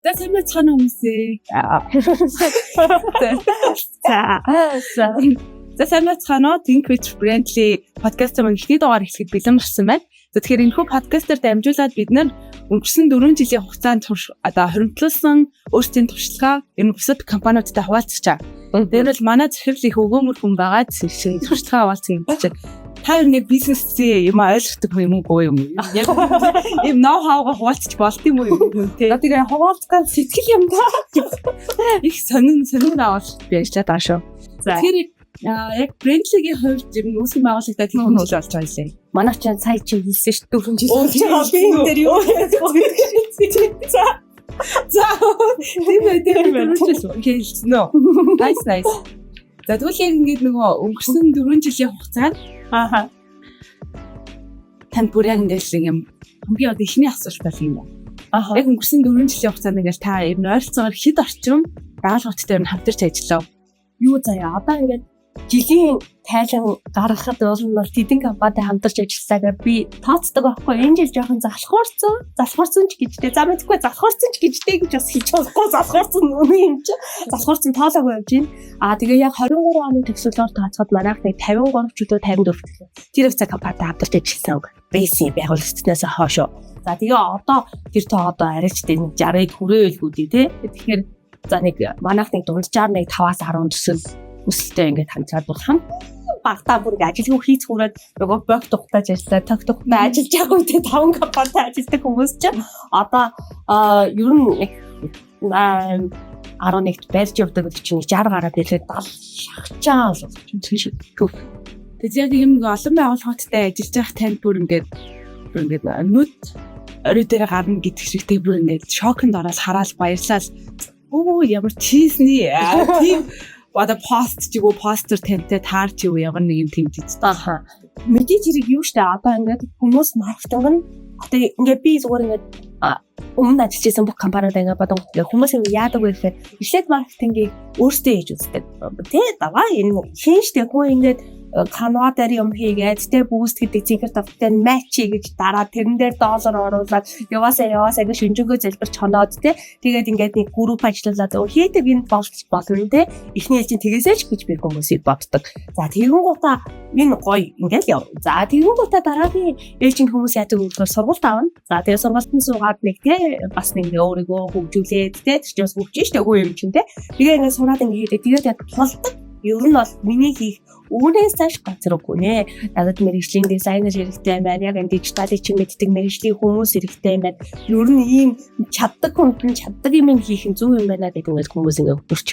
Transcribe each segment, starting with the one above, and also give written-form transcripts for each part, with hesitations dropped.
За сайн цаана хүмүүсээ. За сайн цаана Think Rich Brandly подкастын эхний дугаар эхлэхэд бэлэн болсон байна. Тэгэхээр энэхүү подкастаар дамжуулаад бид нар өнгөрсөн 4 жилийн хугацаанд хоримтлуулсан өөрсдийн туршлагаа энэ бусад компаниудтай хуваалцчихаа. Тэр бол манай захирал их өгөөмөр хүн байгаа чинь туршлагаа хуваалцах юм чинь. Та нэг бизнесээ юм ойлгохдаг юм уу юм. Яг ийм ноу хаугаа хуваалцчих болт юм уу юм те. Тэгээ хуваалцах сэтгэл юм да. Их сонин аваад би ажиллаад байгаа шүү. Тэгэхээр яг брендлийн хувьд ер нь үүсгэн байгууллагатай тийм хүн болж байгаа юм. Манай ч сая чи хэлсэн шүү 4 жил. Би энэ дээр юу За тийм хэлсэн нөө. Nice. За тэгвэл яг ингэж нөгөө өнгөрсөн 4 жилийн хугацаанд танд бүр яг ингэж юм би одоо ихний асуулт байх юм уу? Яг өнгөрсөн 4 жилийн хугацаанд ингэж та ер нь ойролцоогоор хэд орчим байгууллагуудтай ер нь хамтарч ажиллав? Юу заяа одоо ингэж жилийн тайлан гаргахад бол тэдэн компанитай хамтарч ажилласаагаар би тооцдог байхгүй. Энэ жил жоохон залхуурсан ч гэжтэй. За мэдгүй залхуурсан ч гэжтэй гэж бас хэлж болохгүй. Залхуурсан үнэ юм чи. Залхуурсан тоолоогүй явж байна. Тэгээ яг 23 оны төгсгөлөөр тооцоход манайх нэг 53 ч үгүй 54 гэсэн. Тэр хэвцээ компанитай хамтарч ажилласан үг. Бэйсийн байгууллагатнаас хойш. За тэгээ одоо тэр тоо одоо арайчтай 60-ыг хүрээлгүүдээ тий. Тэгэхээр за нэг манайх нэг дунджаар нэг 5-аас 10 төсөл үсэлтэй ингээд хамтраад бол багтаа бүр ажил хийц хүрээд нөгөө бог тухтаж ажиллаа, тог тухтай ажиллаж байгаа үедээ 5 компанитай ажилладаг хүмүүс чинь одоо ер нь нэг 11-т барьж явдаг гэдэг чинь 60 гараад ирлээ 70 шахчаа бол тийм шиг. Тэгээд яг юм нэг олон байгууллагуудтай ажиллаж байх танд бүр ингээд нүд орой дээр гарна гэдэг шигтэй бүр ингээд шокнд ороод хараад баярлал. Ямар чизний тийм одоо пост чигөө постэр тантай таарч юу ямар нэг юм тэмдэж таа. Мэдээж хэрэг юу штэ одоо ингээд хүмүүс маркетинг нь одоо ингээд би зүгээр ингээд өмнө ажиллаж байсан бүх компаниуд ингээд бодон хүмүүс юм яадаг вэ гэхээр эхлээд маркетингийг өөрсдөө хийж үздэг. Тэ даваа энэ хийн штэ хүн ингээд канва дээр юм хийгээд тэ бүүст гэдэг зинхэр тавтай матч хийж дараа тэрэн дээр доллар оруулаад яваасаа гэж шүнжэнгөө залбирч хоноод тэ тэгээд ингээд нэг групп ажиллуулаад хийдэг энэ болно тэ эхний ээлжийн тэгээсэж гэж би хүмүүсийг боддог. За тэгэн гутаа энэ гоё ингээд яв. За тэгэн гутаа дараагийн ээлжийн хүмүүс яадаг вэ гэхээр сургалт авна. За тэгээд сургалтын суугаад нэг тэ бас нэг өөрийгөө хөгжүүлээд тэ тэр чинь бас хөгжиж штэ хөө юм чинь тэ тэгээ ингээд сураад ингээд тэгээд яг тулдаг. Ер нь бол миний хийх үүнээс цааш газар үгүй нэ. Надад мэргэжлийн дизайнер хэрэгтэй байна. Яг энэ дижиталыг чинь мэддэг мэргэжлийн хүмүүс хэрэгтэй байна. Ер нь ийм чаддаг хүн чаддаг юм хийх нь зөв юм байна гэдэг ингээд хүмүүс ингээд хөрч.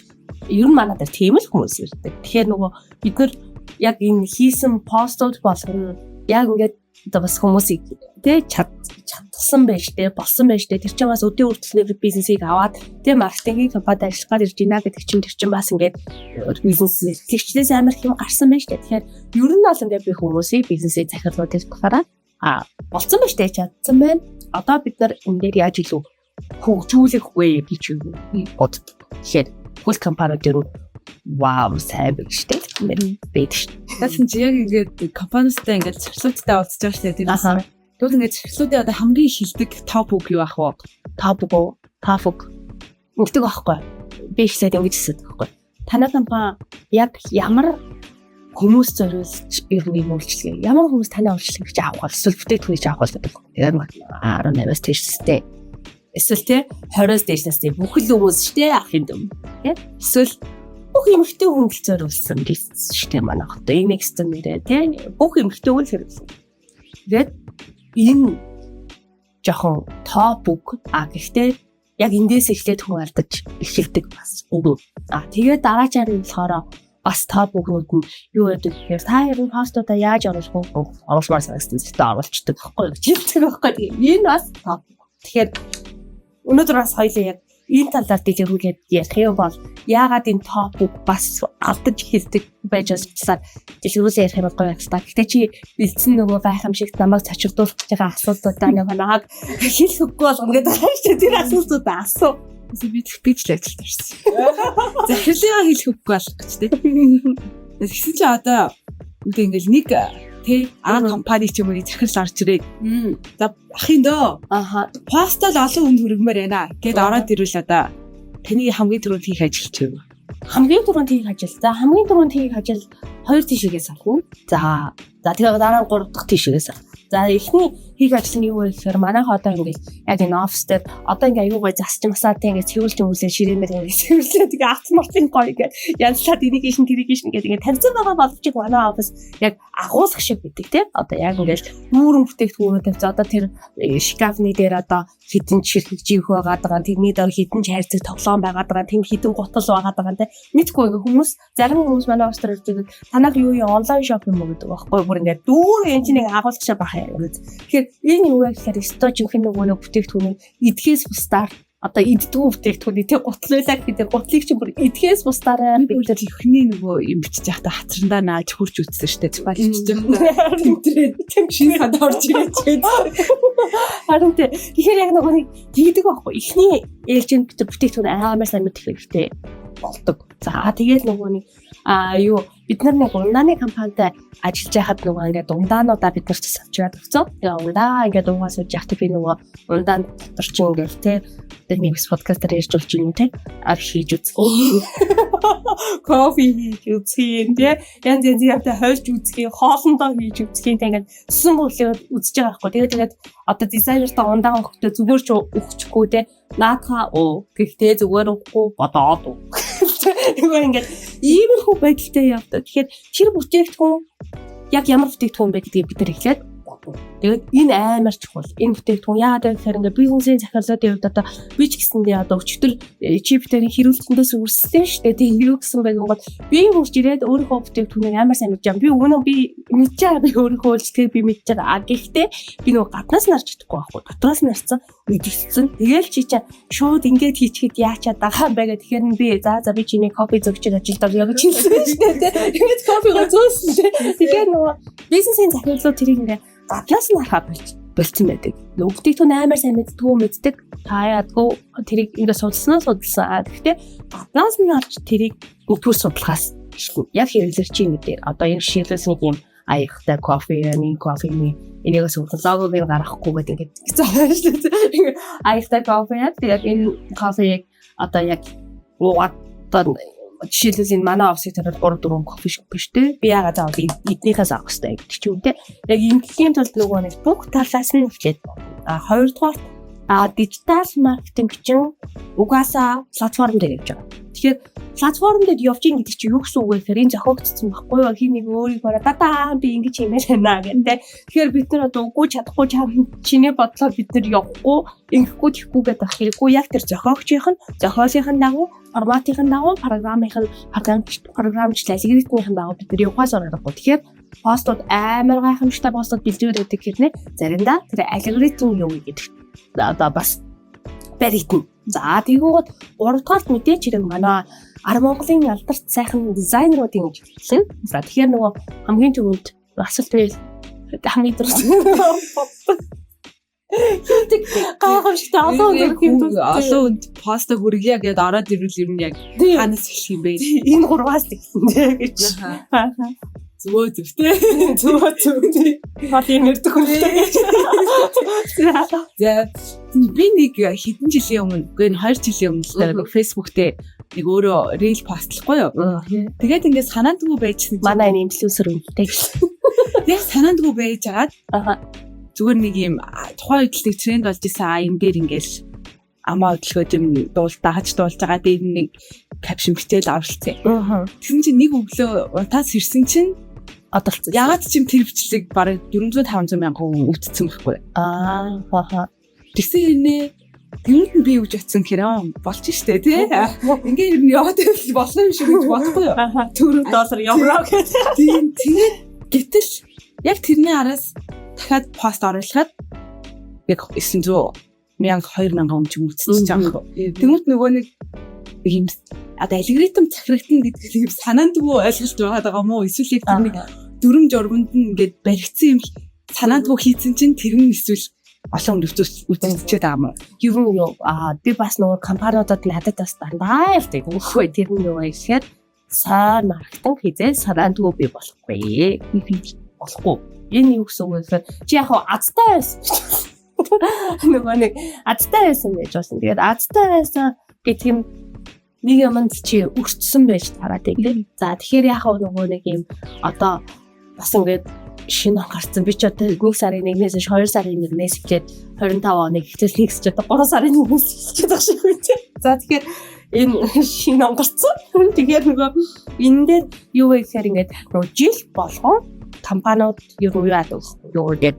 Ер нь манайд тийм л хүмүүс ирдэг. Тэгэхээр нөгөө бид нар яг энэ хийсэн постууд болгоно. Яг ингээд одоо бас хүмүүсийг тэ чадсан байж тэ болсон байж тэ тэр чинь бас өдөө үргэлжлэх бизнесийг аваад тэ маркетингийн компанид ажиллахаар ирж байна гэдэг чинь тэр чинь бас ингээд бизнес эрхлэгчлээс амар хэм гарсан байж тэ тэгэхээр ер нь бол ингээд би хүмүүсийг бизнесээ захирлуудыг тахаараа болцсон байж тэ чадсан байна. Одоо бид нар энэ дээр яаж илүү хөгжүүлэх вэ би ч юм боддог. Тэгэхээр хөл компаниуд дээр вау сайн биш тэ бэд шүү. Тэгсэн чи яг ингээд компаниустай ингээд зарцуулттай уулзж байгаа шүү дээ тийм. Тэгвэл ингээд зарцуултын одоо хамгийн хилдэг топ үг юу ах вэ? Топ үг. Ингэдэг аахгүй. Би ихлээд ингэж хэлсэн аахгүй. Танай компани яг ямар хүмүүс зориулж ирэх үйлчлэгээ. Ямар хүмүүс танай үйлчлэгийг чи авах вэ? Эсвэл бүтээгдэхүүнийг авах вэ гэдэг. Яг 18-аас дээштэй. Эсвэл тэ 20-оос дээшнээс бүх л хүмүүс шүү дээ ах юм. Тэ? Эсвэл бүх эмэгтэй хүн л зориулсан бизнес шүү дээ манайх. Одоо Nextэн нэрээ тий бүх эмэгтэй хүн хэрэглэсэн. Тэгээд энэ жоохон топ үг гэхдээ яг эндээс эхлээд хүн алдаж эхэлдэг бас үг. Тэгээд дараачаар нь болохоор бас топ үгнүүд нь юу гэдэг гэхээр та ер нь постуудаа яаж оруулах вэ? Оруулмаар санагдсан зүйлээ оруулцдаг байхгүй гэж хэлдэг байхгүй. Энэ бас топ. Тэгэхээр өнөөдөр бас хоёлаа яг энэ талаар дэлгэрүүлээд ярих юм бол яагаад энэ топ үг бас алдаж хэлдэг байж байгаа дэлгэрүүлээ ярих юм бол гоё байна. Гэхдээ чи бэлдсэн нөгөө гайхамшигт намайг цочирдуулах гэж байгаа асуудлуудаа нэг хэлэхгүй бол ингээд байгаа шүү дээ. Тэр асуудлуудаа асуу. Би ч л ажиллаж байсан. Захирлаа хэлэхгүй болох гэж тийм. Тэгсэн чи одоо ингээд нэг Тэ компани ч юм уу захирал орж ирээд за ахын дөө постол олон хүнд хүргэмээр байна гэд ороод ирвэл одоо таны хамгийн түрүүнд хийх ажил чи юу? Хамгийн түрүүнд хийх ажил. За хамгийн түрүүнд хийх ажил 2 тишээс авах. За тэгээ дараа нь 3 дахь тишээс авах. За эхний хийх ажил нь юу вэ гэхээр манайх одоо ингээд яг энэ офис дээр одоо ингээд аюу гой засч масаатай ингээд цэвэрлж өмсөө ширээмээр ингээд цэвэрлээ тэгээ авц мартын гоё ингээд янзлаад энийг ишин тэрийг ишин гэдэг ингээд таньсан байгаа боловч манай офис яг агуулгах шиг гэдэг тийм одоо яг ингээд нүүрэн бүтээгдэхүүнүүд тавьж одоо тэр шкафны дээр одоо хитэн ширхэг живх байгаад байгаа тэрний дээр хитэн хайрцаг тоглоом байгаад байгаа тийм хитэн гутал байгаад байгаа тийм мэдгүй ингээд хүмүүс зарим хүмүүс манай офис дээр ирдэг танах юу онлайн шоп юм уу гэдэг байхгүй бүр ингээд дүүр энэ чинь агуулгах шиг бахаа. Тэгэхээр энэ юу вэ гэхээр стож их нөгөө бүтээгдэхүүнийг эдгээс бусдаар одоо эддгүү бүтээгдэхүүний тэг гутлуулаа гэдэг гутлыг чинь бүр эдгээс бусдаараа бид нар ихний нөгөө юм бичиж явахдаа хацрандаа нааж хурж үзсэн шүү дээ. Балж тэмдрээд тэм шин санд орж ирээд. Харин тэгэхээр яг нөгөө нэг тэгдэг байхгүй. Ихний ээлжинд бид бүтээгдэхүүн амар сайн мэдэх хэрэгтэй болдог. За тэгээд нөгөө нэг юу бид нар нэг ундааны компанид ажиллаж байхад нөгөө ингээд ундаануудаа бид нар ч авч яваад өгцөө. Тэгээ ундаа ингээд угаас сууж яхад би нөгөө ундаан дотор ч ингээд те нэг подкастаар ярьж болж юм те хийж үзье. Кофе хийж үзье те янз янз явтай хойж үзье, хоолндоо хийж үзье те ингээд сүм бүлээ үзэж байгаа байхгүй. Тэгээд одоо дизайнертаа ундаан өгөхдөө зүгээр ч өгчихгүй те наатха гэхдээ зүгээр өгөхгүй бодоод өг. Тэгвэл ингээд иймэрхүү байдалтай явдаг. Тэгэхээр тэр бүтээгдэхүүн яг ямар бүтээгдэхүүн бэ гэдгийг бид нар эхлээд бодов. Тэгээд энэ амар чухал. Энэ бүтээгдэхүүн яагаад вэ гэхээр ингээд бизнесийн захирлуудын хувьд одоо би ч гэсэндээ одоо өчтөр чиптэй хэрэглэлтэндээс үрссэн шүү дээ. Тийм юу гэсэн байг гот би үрж ирээд өөрийнхөө бүтээгдэхүүнийг амар сайн мэдж байгаа. Би өгнө би мэдж байгаа би өөрийнхөө үйлчлэгийг би мэдж байгаа. Гэхдээ би нөгөө гаднаас нь харж чадахгүй байхгүй. Дотроос нь харсан мэдчихсэн. Тэгээл чи чинь шууд ингээд хийчихэд яачаад байгаа юм бэ гэх тэгэхээр би за би чиний кофе зөгч ажилдаа яг чилсэн шүү дээ. Тэгээд кофего зөөсөн дээ. Тэгэхээр нөгөө бизнесийн захирлууд тэрийг ингээд гаднаас нь харахад болцсон байдаг. Бүтээгдэхүүн амар сайн мэддэг. Та яадгүй тэрийг ингээд судалсан. Гэхдээ гаднаас нь харж тэрийг өгтгөл судлахаас яг хэрэглэж чинь гэдэг. Одоо энэ жишээлээс нэг юм аяхтай кофений энийг логог гаргахгүй гэдэг ингээд заааш шүү дээ. Аяхтай кофе яг энэ кофег одоо яг одоо жишээлбэл энэ манай офсыг төрөл 3-4 кофе шоп биш үү? Би яагаад заавал эднийхээс авах хэрэгтэй гэдэг ч юм те. Яг ингийн тулд нөгөө нэг бүх талаас нь хичээд. Хоёрдугаар дижитал маркетинг чинь угаасаа платформ дээр явж байгаа. Тэгэхээр платформ дээр явж ийн гэдэг чинь юу гэсэн үг вэ гэхээр энэ зохиогдсон байхгүй юу? Хин нэг өөрийгөө дадаа би ингэж хиймээр байна гэдэг. Тэгэхээр бид нар одоо үгүй чадахгүй чиний бодлоор бид нар явахгүй, ингэхгүй тийхгүй гэдэг хэрэггүй. Яг тэр зохиолынхын дагуу, форматынхын дагуу, програмчлал алгоритмын дагуу бид нар явахаас ороогүй. Тэгэхээр постууд амар гайхамшигтай постууд бэлдээд байдаг хэрнээ заримдаа тэр алгоритм юу гэдэг одоо бас баригдана. За тэгвэл 3 дахь мэдээч хэрэг манай Монголын алдарт сайхан дизайнеруудын хэлсэн. За тэгэхээр нөгөө хамгийн түрүүнд асуулт байл хамгийн түрүүнд гайхамшигтай олон хүнд поста хүргье гэдээ ороод ирвэл ер нь яг ханаас хэлэх юм бэ? Энэ 3-аас тэгсэн гэж. Зүгөө зүгтэй. Хатын нэрдэг хүнтэй. За би нэг хэдэн жилийн өмнө үгүй 2 жилийн өмнө Facebook дээр нэг өөрөө рил постлохгүй юу. Тэгээд ингээд санаандгүй байжсэн. Манай энэ инфлюенсер үнэтэй. Тэгээд санаандгүй байж агаад зүгээр нэг юм тухайн үед тренд болж исэн юм дээр ингээд амаа хөдөлгөөд юм дуулж байгаа дээр нэг капшн битэл оруулсан. Тэгсэн чинь нэг өглөө унтаас ирсэн чинь одолцсон. Ягаад ч юм тэр бичлэг бараг 400-500 мянган хүн үзсэн байхгүй. Тэгсэн нэ тэрүүнд би үж атсан хэрэг болж штэ тий. Ингээ ер нь яваад болно юм шиг гэж бодохгүй юу. $4 явраа гэдэг. Тийм тэгээд гэтэл яг тэрний араас дахиад пост оруулахад яг 900 2000 хүн ч үзсэн байгаа. Тэгмэд нөгөө нэг юм одоо алгоритм захирагдана гэдэг юм санаандгүй ойлголт байгаа юм уу? Эсвэл яг тэр нэг дүрм журманд нь ингээд баригдсан юм санаандгүй хийцэн чинь тэр нь эсвэл олон хүн үзчихээд байгаа юм уу? Юу би бас нөгөө компаниудад надад бас дандаа явдаг. Үгүй тэр нь юу вэ гэхээр сайн маркетинг хийzээ санаандгүй би болохгүй. болохгүй. Энэ юу гэсэн үг вэ гэхээр чи яг азтай байсан. Нөгөө нэг азтай байсан гэж байна. Тэгээд азтай байсан гэх юм нэг юмд чи өртсөн байж тараад тийм. За тэгэхээр яг нөгөө нэг юм одоо бас ингээд шинэ гарсан би ч одоо 1 сарын 1-ээс 2 сарын 1-ээс эхлээд 25 оны эхлээс нэгсэж одоо 3 сарын 1-ээс эхлэж байгаа шиг үү. За тэгэхээр энэ шинэ гарсан. Тэгэхээр нөгөө энэ дээр юу вэ гэхээр ингээд нөгөө жил болгон компаниуд юу яадаг юу гэдэг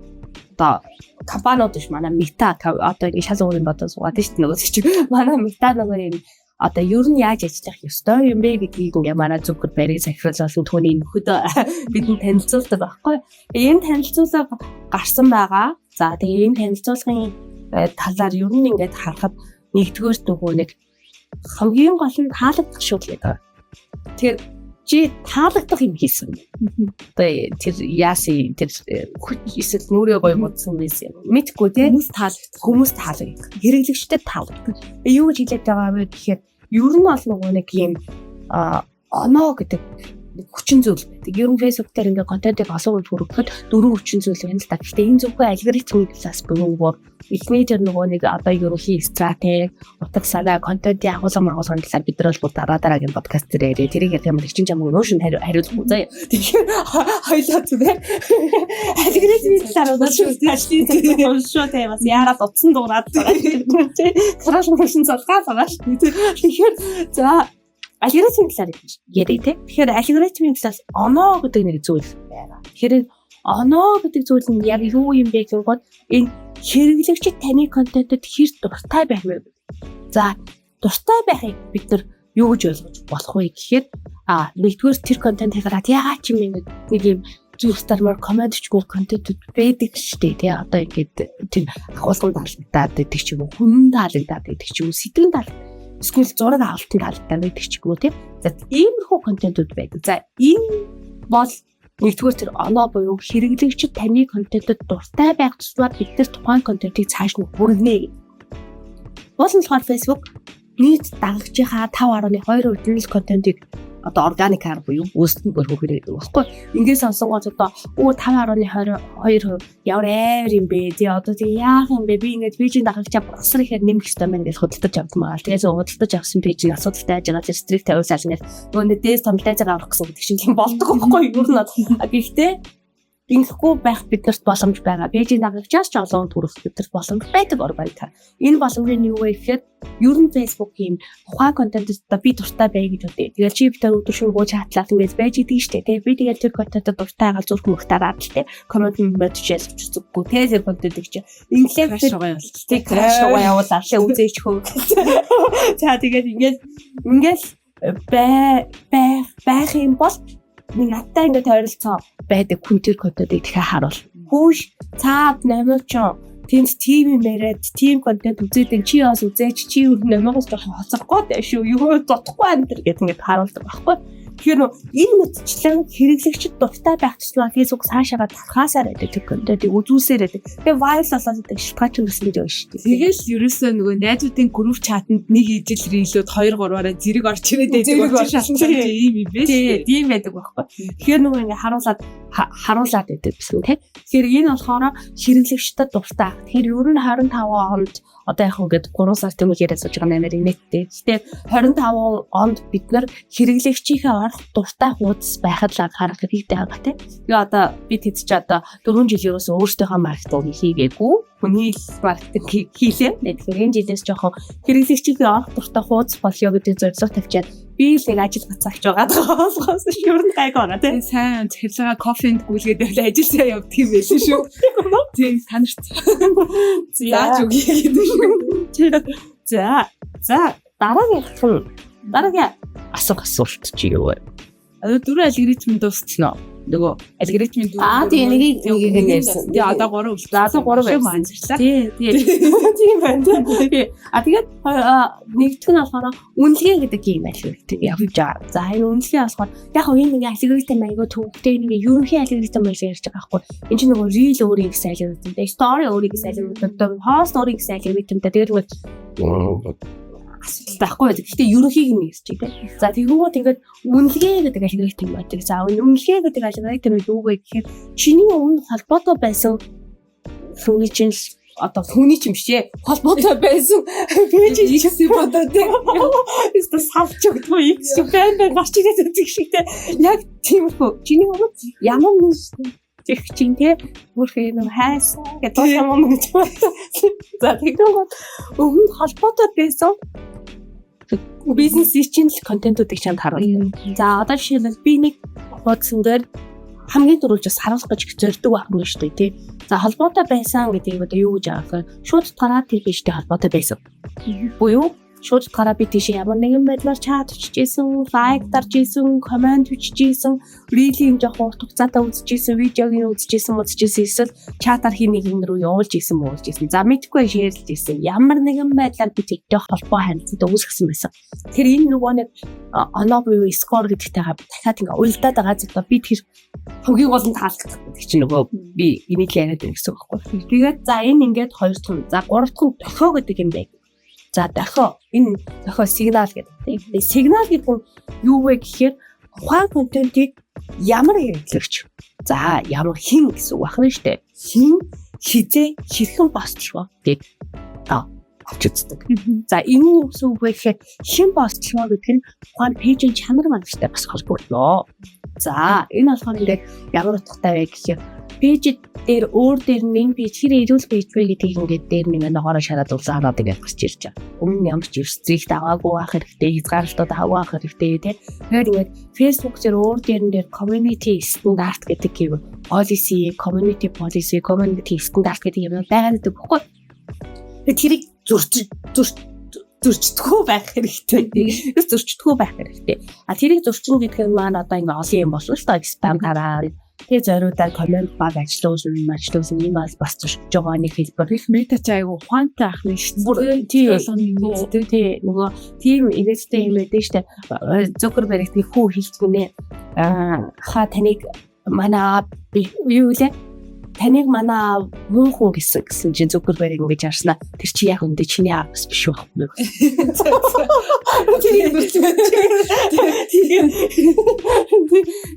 одоо компаниуд биш манай Meta одоо ингэ шал өөрийн бодож суугаад шүү дээ нөгөө чи манай Meta нөгөө юм одоо ер нь яаж ажиллах ёстой юм бэ гэдгийг ингээ манай зөвхөн барийг сахируулсан түүний нөхөд бидний танилцуулдаг байхгүй. Энэ танилцуулга гарсан байгаа. За тэгээ энэ танилцуулгын талаар ер нь ингээд харахад нэгдүгээр нөгөө нэг хамгийн гол нь таалагдах шүү гэдэг. Тэгэхээр чи таалагдах юм хийсэн. Одоо тэр яасын тэр эсвэл нүрээ гоё бодсон байсан юм. Мэдгүй те хүмүүс таалагдах. Хэрэглэгчдэд таалагдах. Юу гэж хэлээд байгаа вэ гэхээр ер нь бол нөгөө нэг юм оноо гэдэг хүчин зүйл байдаг. Ер нь Facebook дээр ингээ контентыг олгож хүргэхэд 4 хүчин зүйл байна л да. Гэхдээ энэ зөвхөн алгоритмын талаас буюу эхний тэр нөгөө нэг одоо ерөнхий стратеги, утга санаа, контентын агуулга маргуулгын талаар бид нар бол дараагийн подкаст дээр ярив. Тэрийг ярих юм бол чин чамаг нөөшөнд хариулахгүй заяа. Тэгэхээр хоёлаа зүгээр алгоритмын талаар шүү дээ. Бас яагаад утсан дуурайд байгаа юм те. Краш мөшин залгаа байгаа шүү. Тэгэхээр за алгоритмын талаар ярив те. Тэгэхээр алгоритмын талаас оноо гэдэг нэг зүйл байгаа. Тэгэхээр оноо гэдэг зүйл нь яг юу юм бэ гэвэл энэ хэрэглэгчид таны контентэд хэр дуртай байх вэ? За дуртай байхыг бид нар юу гэж ойлгож болох вэ гэхээр нэгдүгээр тэр контентыг хараад яагаад ч юм нэг юм зүйлсээр комент чигүүр контентууд байдаг шүү дээ тий. Одоо ингээд тэр агуулгын таалагдаад байдаг ч юм уу, хүн таалагдаад байдаг ч юм уу, сэтгэн таалагдаад эсвэл зураг авалтын таалагдаад байдаг ч юм уу тий. За иймэрхүү контентууд байдаг. За энэ бол нэгдүгээр тэр оноо буюу хэрэглэгчид таны контентэд дуртай байх тусмаар бид нар тухайн контентыг цааш нь хүргэнэ. Уул нь болохоор Facebook нийт дагагчийнхаа 5.2% нь контентыг одоо органикаар буюу үүсгэн бүрхүүхээр байдаг байхгүй. Ингээд сонсонгоц одоо 5.22% ямар амар юм бэ? Тий одоо тий яах юм бэ? Би ингээд пэйжийн дагагчаа босрох ихээр нэмэх хэрэгтэй байна гэж худалдаж авдмаа. Тэгээс худалдаж авсан пэйжийг асуудалтай ажиж байгаа стрик тавьсаал ингээд нөгөө дээс томлтайцаа авах гэсэн үг шиг юм болдог байхгүй юу? Гэхдээ ингэхгүй байх биднэрт боломж байгаа. Пэйжийн дагагчаас ч олон төрөх биднэрт боломж байдаг органикаар. Энэ боломжийн юу вэ гэхээр ер нь Facebook юм тухайн контентэд би дуртай бай гэж үтэй. Тэгэл чи битэр өдөр шөнөгүй чатлаад ингэж байж идэг штэ. Тэгээ би тэгэл тэр контентэд дуртай байгаа зүрх мөхтараад штэ. Коммент модчээс зүггүй. Тэр контентыг чи инглиш байгаа юм. Тэг краш байгаа явуулаа шээ үзээч хөө. За тэгээд ингэж байх юм бол нэг аттай ингээд ойролцоо байдаг хүн тэр контентыг дахиад харуул. Хүүш цаад намууч Тэмс тим яриад тим контент үзээд чи бас үзээч чи юу нэмээс жоохон хоцрохгүй шүү юу дутхгүй энэ төр гэдэг ингээд харуулдаг байхгүй. Тэгэхээр энэ мэдчлэн хэрэглэгчд дуртай байх туслаа Facebook цаашаага тархаасаар байдаг тэр контентыг үзүүлсээр байдаг. Тэгээ viral болоод байдаг шалтгаан ч гэсэн гэж байна шүү дээ. Тэгэл ерөөсөө нөгөө найзуудын групп чатанд нэг ижил рилүүд 2-3-аараа зэрэг орч ирээд байдаг шалтгаан ийм юм бэ? Тийм байдаг байхгүй. Тэгэхээр нөгөө ингээд харуулад байдаг гэсэн тийм. Тэгэхээр энэ болохоор хэрэглэгчдэд дуртай. Тэгэхээр ер нь 25 онд одоо яг ингээд 3 сар тэмүүлж яриад сууж байгаа нэмэр инээдтэй. Гэхдээ 25 онд бид нар хэрэглэгчийнхээ орох дуртай хуудас байхад л анхаарах хэрэгтэй байгаа тийм. Тэгээ одоо би тэд чи одоо 4 жил ерөөсөө өөртөөхөө маркетинг хийгээгүй. Хүний маркетинг хийлээ. Тэгэхээр энэ жилээс жоохон хэрэглэгчийнхээ орох дуртай хуудас болё гэдэг зорилго тавьчаад би л нэг ажил бацаагч байгаа болохоос ер нь гайг байгаа тийм. Сайн захирлага кофенд гүйлгээд байвал ажилсаа явдаг юм байсан шүү. Тийм санарч. Яаж үгүй гэдэг шүү. За дараагийн асуулт чи юу вэ? Дөрөв алгоритм дуусчихно. Нөгөө алгоритмын дөрөв. Тийм нэг ярьсан. Тэгээ одоо 3 үлдээ. Одоо 3 байсан. Тийм байна. Тэгээд нэгдүгээр нь болохоор үнэлгээ гэдэг юм алгоритм явж байгаа. За энэ үнэлгээ болохоор яг энэ нэг алгоритм аяга төвхтэй нэг ерөнхий алгоритм байж ярьж байгаа байхгүй. Энэ чинь нөгөө reel өөрийн гэсэн алгоритмтэй, story өөрийн гэсэн алгоритмтэй, post өөрийн гэсэн алгоритмтэй. Тэгээд асуудал байхгүй. Гэхдээ ерөнхийг нь ярьж байгаа. За тэгвэл ингээд үнэлгээ гэдэг алгоритм байдаг. За үнэлгээ гэдэг алгоритм нь юу вэ гэхээр чиний өмнө холбоотой байсан хүний чинь одоо хүний ч юм шээ холбоотой байсан пэйж хийсэн бодоод тийм салж өгдөггүй их шиг байна гарч ирээд үзэх шиг те яг тиймэрхүү чиний өмнө ямар нэг их чинь те бүрхээ нэг хайсан гэдэг юм гэж байна. За тэгвэл өмнө холбоотой байсан бизнес чинь л контентуудыг чамд харуулна. За одоо жишээлбэл би нэг бодсон дээр хамгийн түрүүлж бас харуулах гэж зорддог байна шүү дээ тий. За холбоотой байсан гэдэг одоо юу гэж аах вэ? Шууд тараад тийштэй холбоотой байсан. Буюу шууд тараа би тийш ямар нэгэн байдлаар чат өччихсэн, лайк дарж исэн, комент өччихсэн, рилийг жоох урт хугацаатай үзчихсэн, видеог нь үзчихсэн, эсвэл чатаар хин нэг юм рүү явуулж исэн, муулж исэн. За мэдгүй шеэрлж исэн. Ямар нэгэн байдлаар би тэгтэй холбоо харилцаад үүсгэсэн байсан. Тэр энэ нөгөө нэг оноо буюу скор гэдэгтэйгээ дахиад ингээ уйлдаад байгаа зүйл би тэр хамгийн гол нь таалагдах гэдэг чинь нөгөө би энийг яриад байна гэсэн үг байхгүй. Тэгээд за энэ ингээд 2 дахь, за 3 дахь дохио гэдэг юм байна. За дохио энэ дохио сигнал гэдэг. Тэгээ сигнал гэдэг нь юу вэ гэхээр ухаан контентийг ямар хэрэглэгч. За ямар хин гэсэн үг байна шүү дээ. Хин хизээ хэрхэн постлоо гэдэг авч үздэг. За энэ юу гэсэн үг вэ гэхээр хин постлоо гэдэг нь ухаан пэйжийн чанар мангастай бас холбоотой. За энэ болохоор ингээд ямар утгатай вэ гэхээр пэйж дээр өөр дээр нэг пэйж хэрэг ирүүл пэйж вэ гэдгийг ингээд дээр нэг ногоороо шараад улсаанаад ингээд гарч ирж байгаа. Өмнө ямар ч эрсцгийг даваагүй байх хэрэгтэй, хязгаарлалтууд авах хэрэгтэй тий. Тэгэхээр ингээд Facebook дээр өөр дээр community стандарт гэдэг юм policy, community policy, community стандарт гэдэг юм байгаад байдаг байхгүй. Тэгээд тэрийг зөрчдөхөө байх хэрэгтэй. Зөрчдөхөө байх хэрэгтэй. А тэрийг зөрчнө гэдэг нь маань одоо ингээ олон юм болно шүү дээ. Спам гараад тэгээ зориудаар комент баг ажиллуулсан юм бас зөрчиж байгаа нэг хэлбэр. Их мета ч айгу ухаантай ах нь шүү дээ. Тий нөгөө тийм инвесттэй юм байдаг шүү дээ. Zuckerberg нэг хүү хэлчихнэ. Хаа таныг манай юу лээ? Таныг манай муу хүн гэсэн чинь Zuckerberg ингэж харснаа. Тэр чи яг үндэ чиний аавс биш байхгүй.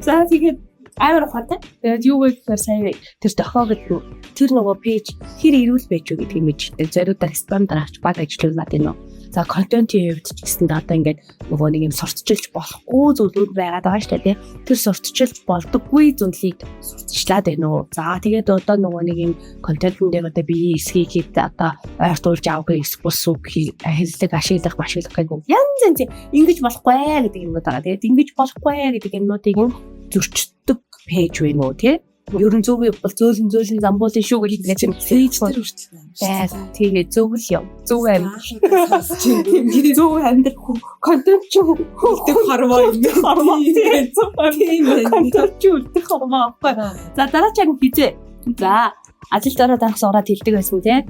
За тэгээд амар ухаантай. Тэгээд юу вэ гэхээр сая тэр дохоо гэдэг тэр нөгөө пэйж хэр ирүүл байж вэ гэдгийг мэдчихтэй. Зориудаар спам дараач баг ажиллуулаад байна уу. За контентийн хувьд ч гэсэн одоо ингээд нөгөө нэг юм сурталчилж болохгүй зүйлүүд байгаад байгаа шүү дээ. Тэр сурталчилж болдоггүй зүйлийг сурталчлаад байна уу. За тэгээд одоо нөгөө нэг юм контентын дээр одоо би эсхийг хэд одоо ойртуулж авах бус үг хэллэг ашиглах гэдэг янз ингэж болохгүй гэдэг юм байгаа. Тэгээд ингэж болохгүй гэдэг юмнуудыг зөрчдөг пэйж вэ нөө тий. Ерөн зөв бол зөөлөн замбуулын шүү гэж хэлж байгаа. Пэйж дээр хүртэл. Тэгээ зөв л яв. Зөв амьдрах контент ч үлдэх хармаа юм. Тийм контент ч үлдэх хармаа байхгүй. За дараагийн хизээ. За ажилд ороод анх сураад хэлдэг байсан тий.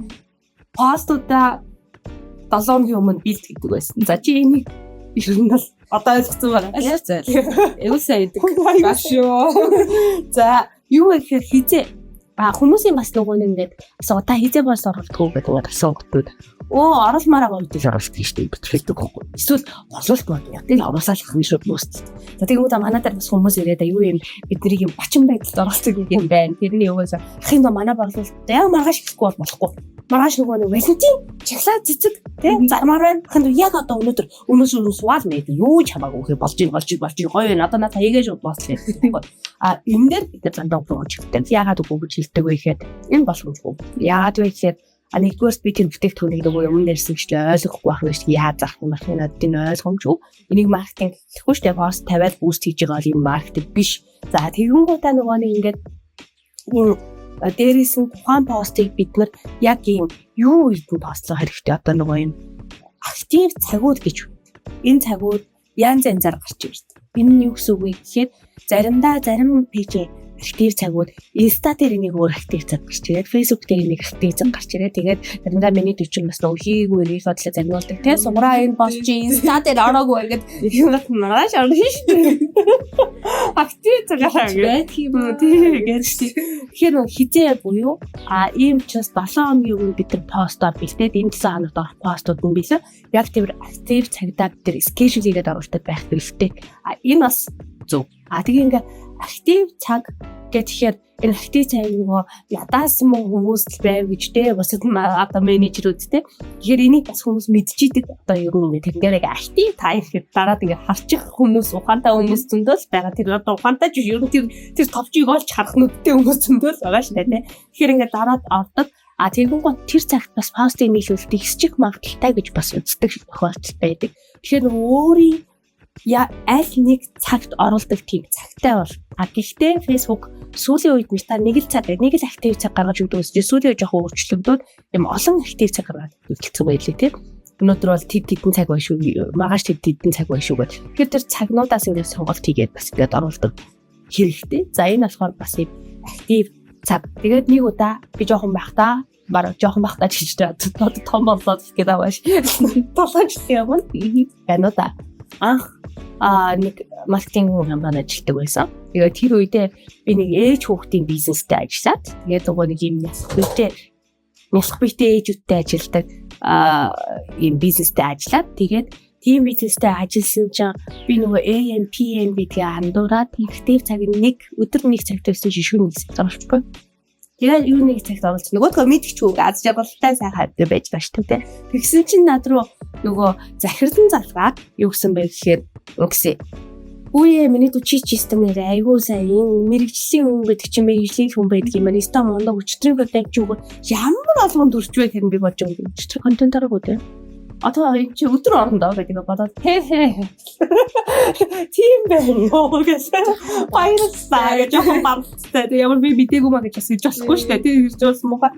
Постуудаа 7 өдрийн өмнө бэлт гэдэг байсан. За чи энийг ерөн бол одоо ойлгосон байна. Эвгүй сайн идэг. Башоо. За юу гэхээр хизээ хүмүүсийн бас нөгөө нэг ингээд та хизээ бас оролдгоо гэдэг асуултууд. Оруулмаар байгаа үед л оруулдаг шүү дээ. Битрэхдэг байхгүй. Эсвэл орлуулт баг яг тийм оруулаад их биш бөөст. За тэгвэл манай дээр бас хүмүүс ирээд юу юм бидний юм бачин байдалд оролцдог юм байна. Тэрний өвөөс ахын до манай борлуулалт яг маргааш ихгүй болохгүй. Маргааш нөгөө нэг Валентин чаглаа цэцэг тийм зармаар байна. Ахын яг одоо өнөөдөр сугаал мэд юу ч хамаагүй болж гоё байна. Одоо надаа хийгээ шууд болчихлоо гэдэг. А энэ дээр бид зандаа болж хэлдэг. Яагаад үгүй гэж хэлдэг вэ гэхээр энэ боломжгүй. Яагаад вэ гэхээр нэгдүгээр би тэр бүтээгдэхүүнийг нөгөө юм дээрсэгчлээ ойлгохгүй байх биш яаж заах юм бэ надад энэ ойлгомжгүй. Энийг маркетинг гэхгүй шүү дээ. Пост тавиад буст хийж байгаа юм маркетинг биш. За тэгэнгүүт та нөгөө нэг ингээд энэ дээрээс нь тухайн постыг бид нар яг юм юу хийдэн постлох хэрэгтэй. Одоо нөгөө юм актив цагууд гэж энэ цагууд янз янзаар гарч ирдэг. Энэ нь юу гэсэн үг вэ гэхээр заримдаа зарим пэйж актив цагууд Insta дээр нэг өөр актив цаг гарч ирээд Facebook дээр нэг актив цаг гарч ирээд тэгээд заримдаа миний төчл бас нөгөө хийгээгүй рeel бодлоо загнуулдаг тий сугараа энэ бос чи Insta дээр ороогүй гэдэг юм надад орно шүү. Актив цагаа гэдэг юм уу тэгээд тэгэхээр хизээ буюу ийм ч бас 7 хоногийн өмнө бид нар постоо бэлдээд энэ 7 хоногт орох постууд нь билээ. Яг тэр актив цагтаа бид нар schedule хийгээд оруулдаг байх хэрэгтэй. Энэ бас зөв. Тэгээ ингээ актив цаг гэхээр энэ актив цаг нөгөө ядаас мөн хүмүүс л байв гэж те бас одоо менежерүүд те. Тэгэхээр энийг бас хүмүүс мэдчихийдэг. Одоо ер нь тэр дээр актив тайм гэхэд дараад ингээ харчих хүмүүс ухаантай хүмүүс зөндөл байгаа. Тэр одоо ухаантай ч ер нь тэр товчийг олж харах нүдтэй хүмүүс зөндөл байгаа шүү дээ те. Тэгэхээр ингээ дараад ордог. Тэгэнгүүт тэр цагт бас постыг нийлүүлэлт ихсчих магадaltaй гэж бас үздэг тохиолдол байдаг. Тэгэхээр өөрийн аль нэг цагт оруулдаг тийм цагтай бол. Гэхдээ Facebook сүүлийн үед мета нэг л актив цаг гаргаж өгдөг гэсэн. Сүүлийн үед жоохон өөрчлөгдөд юм олон актив цаг гаргаад өгсөн байлээ тийм. Өнөөдөр бол тэдэн цаг байна шүү. Маргааш тэдэн цаг байна шүү гэдэг. Тэгэхээр тэр цагнуудаас ингээд сонголт хийгээд бас ингээд оруулдаг хэрэгтэй. За энэ болохоор бас актив цаг. Тэгээд нэг удаа би жоохон байхдаа гэж том болоод ихэд авааш. Толгойч юм. Энэ удаа нэг маркетинг компанид ажилладаг байсан. Тэгээд тэр үедээ би нэг ээж хүүхдийн бизнестэй ажиллаад тэгээд нөгөө нэг юм нялх биетэй ээжүүдтэй ажилладаг ийм бизнестэй ажиллаад тэгээд тийм бизнестэй ажилласан чинь би нөгөө AM/PM гэдгээ андуураад актив цаг өдөр нэг цагт байсан шишүүн нэг цаг орчихгүй. Тэгээд юу нэг цагт оруулж нөгөөдгөө мэдчихгүй аз жаргалтай сайхан байж байгаа шүү дээ. Тэгсэн чинь над руу нөгөө захирлан залгаад юу гэсэн бэ гэхээр үгсээ. Үе миний чи систем нэрээ айгуу сайн мэрэгжлийн хүн гэдэг чинь мэрэгжлийн хүн байдаг юм аа. Ста мондог өчтөрийн контент ч үгүй ямар олон төрж вэ гэхээр би бодож байгаа юм. Өчтөр контент аргагүй дээ. Одоо энэ чи өдөр орондоо гэдэг бодоод тийм байна ёо гэсэн баярлалаа гэж жоохон бамцтай. Ямар би мэдээгүй маа гэж асууж болохгүй шүү дээ. Тийм ирж болсон муухай.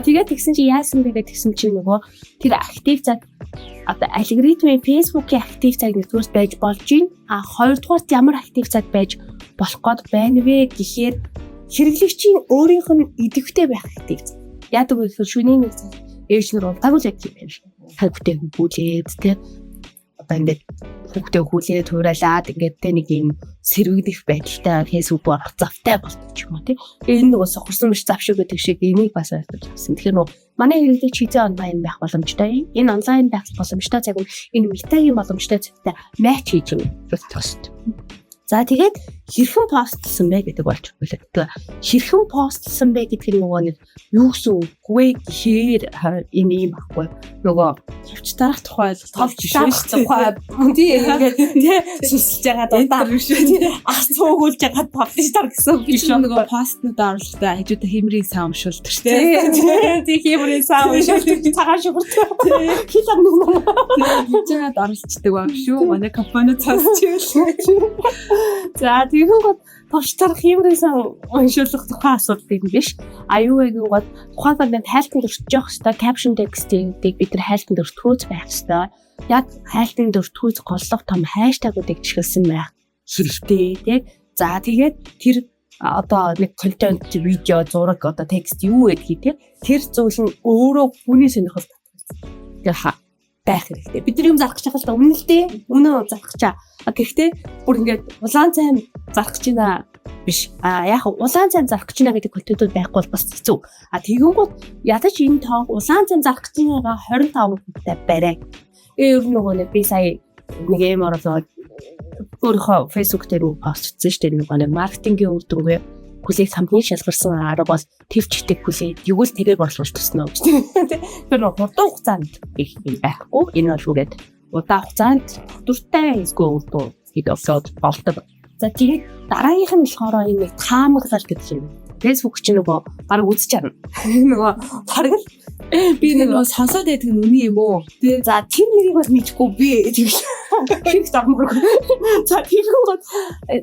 Тэгээд тэгсэн чи яасан бэ гэдэг тэгсэн чи нөгөө тэр актив цаг одоо алгоритмын Facebook-ийн актив цаг нэгдүгээрс байж болж байна. Хоёрдугаарт ямар актив цаг байж болох гээд байна вэ гэхээр хэрэглэгчийн өөрийнх нь идэвхтэй байх актив цаг. Яадаг вэ гэхээр шөнийн нэг цаг ээж нар удаагүй л актив байна шүү. Хүүхдээ хүүлээд тэ одоо ингээд хүүхдээ хүүлээд хуурайлаад ингээд тэ нэг юм сэрвэгдэх байдалтай Facebook орох завтай болчих юм уу тэ. Энэ нөгөө сохорсон биш зав шүү гэдэг шиг энийг бас ойлгож авсан. Тэгэхээр нөгөө манай хэрэглэгч хизээ онлайн байх боломжтой. Энэ онлайн байх боломжтой цаг нь энэ метагийн боломжтой цагтай матч хийж юм төсөлт. За тэгээд хэрхэн постлсон бэ гэдэг болж байна. Тэгээ хэрхэн постлсон бэ гэдэг нь нөгөө нэг юу гэсэн үгүй гэхээр энэ юм баггүй. Нөгөө товч дарах тухай ингээд сүсэлж байгаа даа биш үү? Асуугуулж байгаа паблиш дар гэсэн үг биш үү? Нөгөө постнуудаа оруулахдаа хажуудаа хэмрийн сав уншуулдаг шүү дээ. Тийм хэмрийн сав уншуулдаг цагаан шугуртай. Хилам нэг хэмжээнд оролцдог баг шүү. Манай компани цаасч. За тэгвэл гот товчторох хэмрээсэн уншуулах тухайн асуудал юм биш. Юу вэ гэвэл тухайн контент хайлтанд өртөж явах хэвээр caption text-ийг бид нар хайлтанд өртгөөж байх хэвээр. Яг хайлтанд өртгөөж голлох том хаштагуудыг чиглэсэн байх хэрэгтэй тийм. За тэгээд тэр одоо нэг контент видео зураг одоо текст юу гэдгийг тийм тэр зүйл нь өөрөө хүний сонирхол татдаг. Тэгэхээр байх хэрэгтэй. Бид нар юм зарах гэж байгаа л өмнө л дээ. Өмнө зарах чаа. Гэхдээ бүр ингээд улаан цайм зарах гэж байна биш. Яг улаан цайм зарах гэж байна гэдэг контентууд байхгүй бол бас хэцүү. Тэгэнгүүт ядаж энэ тоог улаан цайм зарах гэж байгаа 25%-тай барай. Ер нь нөгөө нэг би сая нэг юм ороод өөрийнхөө Facebook дээр постчихсан шүү дээ. Нөгөө маркетингийн үр дүнгээ хүлээх самтны шалгарсан арга бол твчтэй хүлээд юу л тэрээр борлуулж туснаа гэж тийм. Тэр нэг хурдан хугацаанд их юм байхгүй. Энэ бол үгээд удаан хугацаанд дуртай эсвэл урдуу хийгээд болдог. За тэгээд дараагийнх нь болохоор энэ нэг таамаглал гэдэг юм. Facebook ч нөгөө баг үзэж чарна. Нөгөө баг л би нөгөө сонсоод байдаг нь үний юм уу? Тэгээ за тэр нэрийг бол мэдхгүй би тийм дагмар. За тэрхүү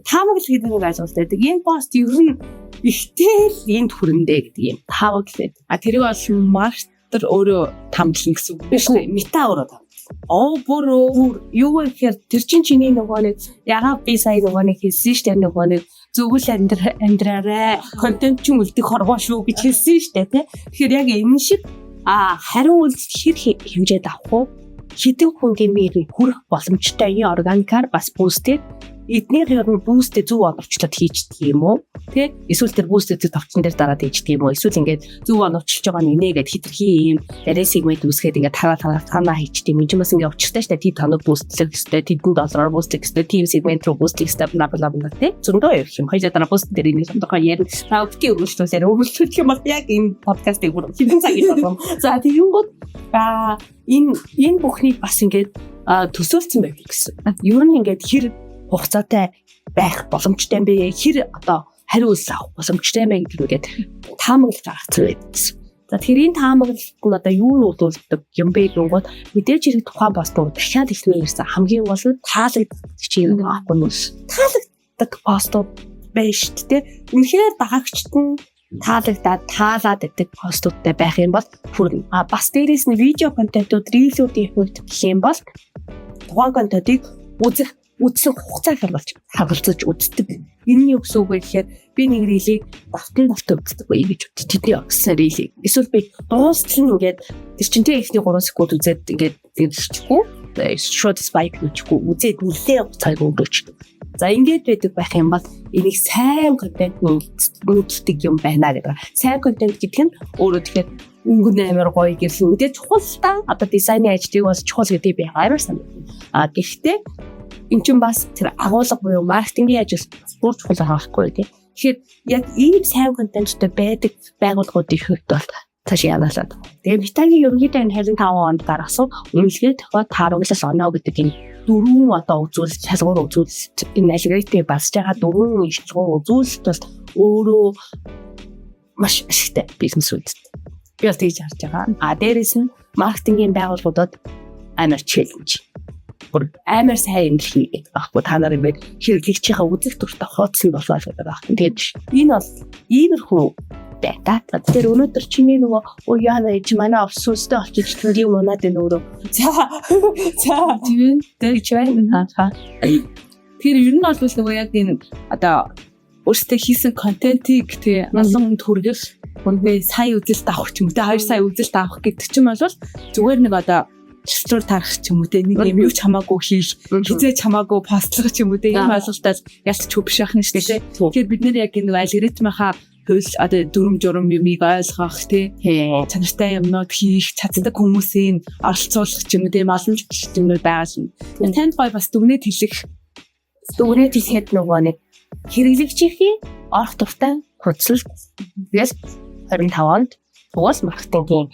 таамаглал гэдэг нэг ойлголт байдаг. Энэ пост ер нь ихтэл энд хүрэндээ гэдэг юм. Таамаглал. Тэрийг бол маркетер өөрөө тамдлан гэсэн үг биш үү? Мета өөрөө Бүр юу вэ гэхээр тэр чиний нөгөө нэг ягаад би сая нөгөө нэг хэлсэн шүү дээ нөгөө нэг зөвхөн амьдраарай контент ч үлдэх хорвоо шүү гэж хэлсэн шүү дээ тий. Тэгэхээр яг энэ шиг хариу үйлдэл хэр хэмжээд авах уу? Хэдэн хүнгийн мэрийг хүрэх боломжтой энэ органикаар бас бүүстэд эднийх нь бүүстэд зөв оновчлоод хийждэг юм уу? Тэ? Эсвэл тэр бүүстэд товчсон дээр дараад хийждэг юм уу? Эсвэл ингээд зөв оновчилж байгаа нь инээгээд хитрхи юм дараа сегмент үүсгээд ингээд танаа хийждэг юм. Энд бас ингээд учиртай шүү дээ. Тий таныг бүүстлэх ёстой, тэдэн доллараар бүүстлэх ёстой, тийм сегмент руу бүүстлэх ёстой бла тэ. Зөндөө юм юм. Хоёул дараа бүүст дээр энэ зөндөө ярь. Наавтки өргөжлөөсээр өргөжлөх юм бол яг энэ подкастыг бүр хэдэн цаг хийсэн. За тэгэнгүүт энэ бүхнийг бас ингээд төсөөлсөн байв гэсэн. Юу нь ингээд хэр хугацаатай байх боломжтой юм бэ? Хэр одоо хариу үйлс авах боломжтой юм бэ гэдгээр таамаглаж гаргах зүйл байсан. За тэрийн таамаглалт нь одоо юу нөлөөлдөг юм бэ гэнгүүт мэдээж хэрэг тухайн постууд дахиад ихнээр ирсэн хамгийн гол нь таалагддаг чинь аахгүй нүс. Таалагддаг постууд байна шүү дээ. Үнэхээр дагагчд нь таалаад байдаг постуудтай байх юм бол хүрнэ. Бас дээрээс нь видео контентууд рилүүд хийх гэх юм бол тухайн контентыг үзсэн хугацаа хямлж хагалцаж үздэг. Энэ юу гэсэн үг вэ гэхээр би нэг рилийг давтан үздэг бай гэж бодчих. Тэдний өгсөн рилийг. Эсвэл би дуустал нь ингээд тэр чинтэй ихний 3 секунд үзээд ингээд ирчихгүй. Short spike хийчихгүй. Үзээд нэлээ хугацааг өнгөрөөч. За ингээд байдаг байх юм бол энийг сайн контент нүүдэлдэг юм байна гэдэг. Сайн контент гэдэг нь өөрөө тэгэхээр өнгөн амар гоё гэсэн. Мэдээ чухал та одоо дизайны ажлыг бас чухал гэдэг би амар санагдана. Гэхдээ энэ чинь бас тэр агуулга буюу маркетингийн ажил бүр чухал байхгүй тийм. Тэгэхээр яг ийм сайн контенттэй байдаг байгууллагуудын хувьд бол цааш яаналаад. Тэгээ Витагийн ерөнхийдөө энэ 25 онд гаргасан үнэлгээ тохиол тааруулаас оноо гэдэг энэ дөрвөн одоо үзүүлэлт шалгуур үзүүлэлт энэ алгоритмыг басж байгаа дөрвөн шалгуур үзүүлэлт бол өөрөө маш ашигтай бизнес үүдтэй. Би бол тэгж харж байгаа. Дээрээс нь маркетингийн байгууллагуудад амар челленж. Бүр амар сайн юм хийгээд байхгүй та нар ингээд хэрэглэгчийнхээ үзэх туртаа хооцсон болоо гэдэг байхгүй. Тэгээд энэ бол иймэрхүү байна. Тэр өнөөдөр чиний нөгөө яана ич манай офсустай очиж тэр юм унаад энэ өөрөө. За тийм дээ ч байна хаа. Тэр ер нь бол нөгөө яг энэ одоо өөртөө хийсэн контентийг тий олон хүнд хүргэх үнэхээр сая үзэлт авах ч юм уу те 2 сая үзэлт авах гэдэг ч юм бол зүгээр нэг одоо чөлтөр тарах ч юм уу те нэг юм юу ч хамаагүй хийх хизээч хамаагүй постлох ч юм уу те энэ ойлголтоос ялч хөв биш ахна шүү дээ. Тэгэхээр бид нэр яг энэ алгоритмынхаа хөл одоо дүрм журм юмыг ойлгох те чанартай юмнууд хийх чаддаг хүмүүсийн оролцуулах ч юм уу те боломж юмнууд байгаа шин. Танд гой бас дүгнээд хэлэхэд нөгөө нэг хэрэглэгчийн орох дуртай хурцлалт тэгэл 25 онд уус маркетингийн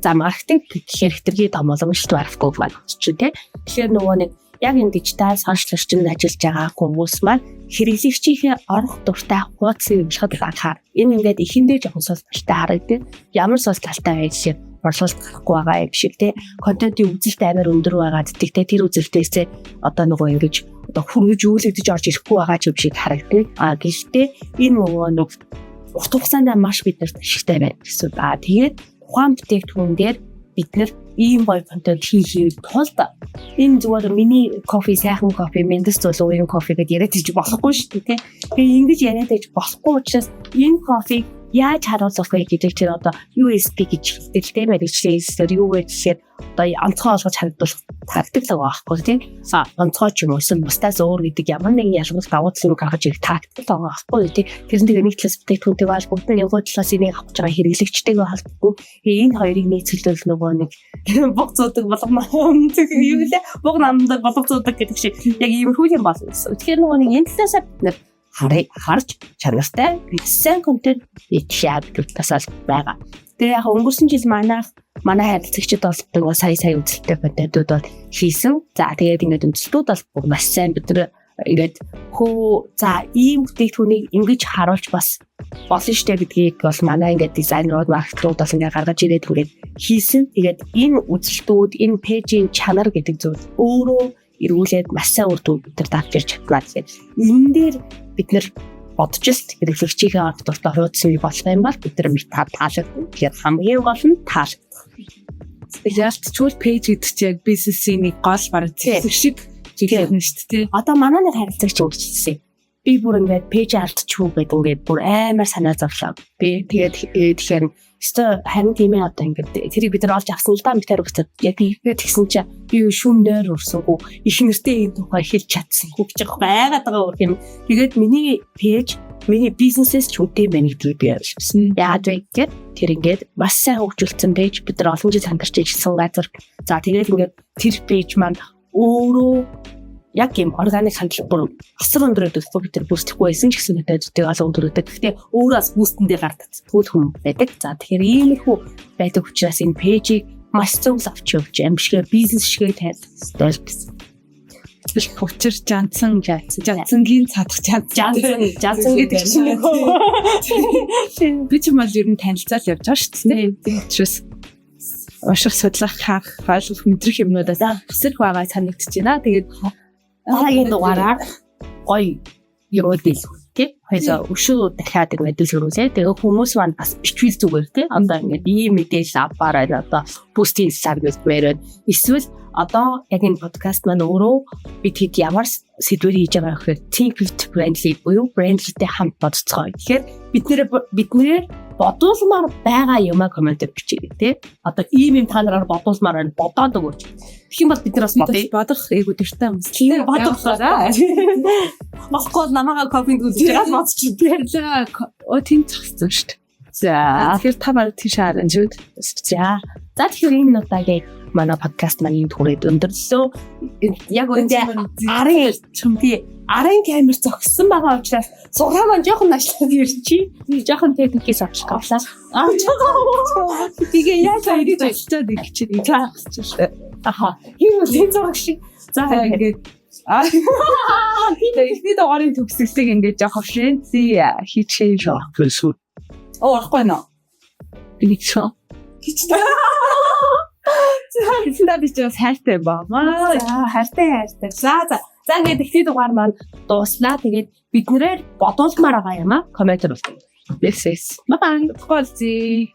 за маркетинг гэхээр хэтэрхий томоломжтой барахгүй байна ч тийм. Тэгэхээр нөгөө нэг яг энэ дижитал саналчлалчид ажиллаж байгаа хүмүүс маань хэрэглэгчийн орох дуртай хуудсыг хэмжихад анхаар. Энэ ингээд эхэндээ жоохон суулталтай харагдав. Ямар суулталтай байх шиг борлуулалт гарахгүй байгаа юм шиг тийм. Контентын үзэлт амар өндөр байгаа гэдэг тийм. Тэр үзэлтээсээ одоо нөгөө ингэж одоо хүргэж үйлдэж орж ирэхгүй байгаа юм шиг харагдав. Гэхдээ энэ нөгөө нэг урт хугацаанд маш биднэрт ашигтай байна гэсэн. Тэгээд тухайн бүтээгдэхүүн дээр бид нэр ийм гоё контент хийх тулд энэ зүгээр миний кофе сайхан кофе мэндс зүйл уян кофе гэдээ яриад иж болохгүй шүү дээ. Тэгээ ингэж яриад иж болохгүй учраас энэ кофег яаж харуулах вэ гэдэг чинь одоо USP гэж хэлдэг тийм хэрэгчлээс юу вэ гэхээр одоо онцгой олгож харагдуулах тактик л байгаа байхгүй тийм. Онцгой ч юм уу эсвэл бусдаас өөр гэдэг ямар нэгэн ялгамж давуу талыг гаргаж ирэх тактик л байгаа байхгүй тийм. Тэрнээ нэг талаас бүтээгдэхүүнтэй бол бүгд нь явгал талаас энийг авч байгаа хэрэглэгчтэйгээ холбоогүй. Энэ хоёрыг нийцүүлэл нөгөө нэг богцоодаг болгоно юу гэлээ бог намдаг болгоцоодаг гэдэг шиг яг иймэрхүү юм болно гэсэн. Тэгэхээр нөгөө нэг энэ талаас бид харж чанартай сайн контент хийх тасаал байгаа. Тэгээ яг өнгөрсөн жил манай харилцагчид бол сая үзэлттэй контентууд бол хийсэн. За тэгээд ингээд үзэлтүүд бол маш сайн бид нар ингээд за ийм бүтээгдэхүүнийг ингэж харуулж бас болно штэ гэдгийг бол манай ингээд дизайнерууд маркетологууд бас ингээд гаргаж ирээд түрээд хийсэн. Тэгээд энэ үзэлтүүд энэ пэйжийн чанар гэдэг зүйл өөрөө эргүүлээд маш сайн үр дүн бид нар давж ирж чадлаа гэхэд энэ дээр бид нар бодож л хэрэглэгчийн ард туртаа хуудсан болох юм бол бид нар таалагдана. Тэгэхээр хамгийн гол нь таалагдах. Ялцчгүй пэйж гэдэг чинь яг бизнесийн нэг гол бараг зэрэг шиг жиглэн шүү дээ. Одоо манай нэг харилцагч өөрчлөсөн. Би бүр ингээд пэйж алдчихгүй гэдэг ингээд бүр амар санаа зовлоо. Би тэгээд тэгэхээр өстой харин тийм ээ одоо ингээд тэрийг бид нар олж авсан л да мэдээр өгсөн. Яг тэгээд тэгсэн чинь би шүүмнээр урсангүй их нэртэй энэ тухай хэлж чадсан. Хөгж байгаад байгаа үг юм. Тэгээд миний пэйж миний бизнесээс ч үгүй байна гэдгийг би ойлгосон. Яагаад вэ гэхээр тэр ингээд бас сайн хөгжүүлсэн пэйж бид нар олон жил хамтарч ажилласан газар. За тэгээд ингээд тэр пэйж маань өөрөө яг юм органик хандлага бүр асар өндөр өдөртөө бид тэр бүсдэхгүй байсан ч гэсэн мэдээд олон өндөр өдөртөө. Гэхдээ өөрөө бас бүстэндээ гардаг тэгвэл хүн байдаг. За тэгэхээр иймэрхүү байдаг учраас энэ пэйжийг маш зөв авч явж амжигээ бизнес шигээ тайлбарлаж гэсэн. Их хүчээр жанцангийн цадах жанцан гэдэг чинь би ч юм бол ер нь танилцал явж байгаа шүү дээ. Тийм учраас уушиг судлах хаах ойлгох мэдрэх юмнуудаас өсөх байгаа санагдаж байна. Тэгээд дараагийн дугаараар гоё юм дэлгүүр тий. Хоёул өшөө дахиад ингэ дэлгүүрүүлээ. Тэгээ хүмүүс маань бас бичвэл зүгээр тий. Одоо ингэ ийм мэдээлэл авбараа одоо постийн сервис мэрэн эсвэл одоо яг энэ подкаст маань өөрөө бид хэд ямар сэдвэр хийж байгаа гэхээр think with brandly буюу brandly-тэй хамт бодцгоо. Тэгэхээр бид нэр бодуулмаар байгаа юмаа комментээр бичээрэй тий. Одоо ийм та нараар бодуулмаар байна бодоод өгөөч. Тэгэх юм бол бид нар бас бодох эйгүү дуртай хүмүүс. Тийм бодох байгаа. Москвад намайга кофенд үзэж байгаас бодчих тий. Оо тийм цогцсон шүү дээ. За тэгэхээр та баг тийш харан шүү. За тэгэхээр энэ удаагийн манай подкаст маань энэ түрээд өндөрлөө. Яг үүндээ арын камер зогссон байгаа учраас сугаа маань жоохон нашлаад ирчихий. Жоохон техникээс авчих гавлаа. Тэгээ яаж ирээд очичоод их чинь таахчих шүү. Аха. Энэ үл зураг шиг. За ингээд ихний дугаарын төгсгөлийг ингээд жоохон френзи хийчихээ шүү. Оо ахгүй нөө. Би ч Кичтэй. За би ч бас хайртай баамаа. За хайртай. За ингээд ихний дугаар маань дууслаа. Тэгээд бид нэрээр бодуулмаар байгаа юм аа. Комментэр болтоо. Yes. Bye bye. Голзи.